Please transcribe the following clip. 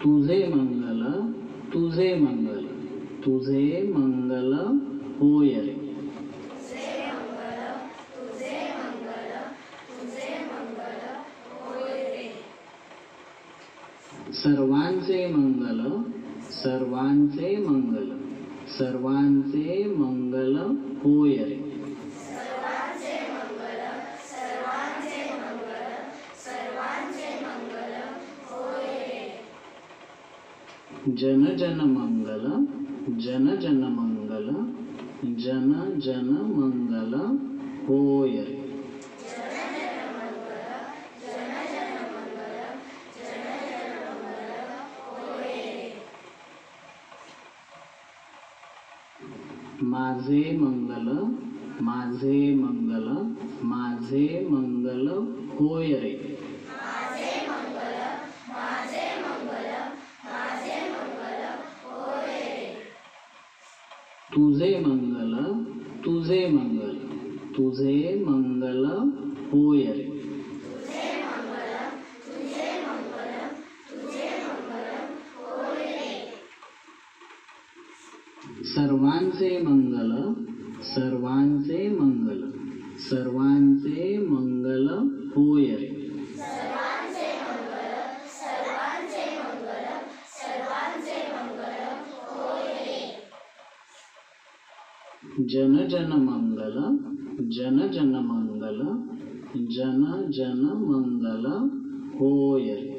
तुझे मंगल तुझे मंगल तुझे मंगल होय रे. सर्वांचे मंगल सर्वांचे मंगल सर्वांचे मंगल होय रे. जन जन मंगल जन जन मंगल जन जन मंगल होय रे. माझे मंगल माझे मंगल माझे मंगल होय रे. तुझे मंगल तुझे मंगल तुझे मंगल होय रे. सर्वांचे मंगल सर्वांचे मंगल सर्वांचे मंगल होय रे. जन जन मंगल जन जन मंगल जन जन मंगल होय रे.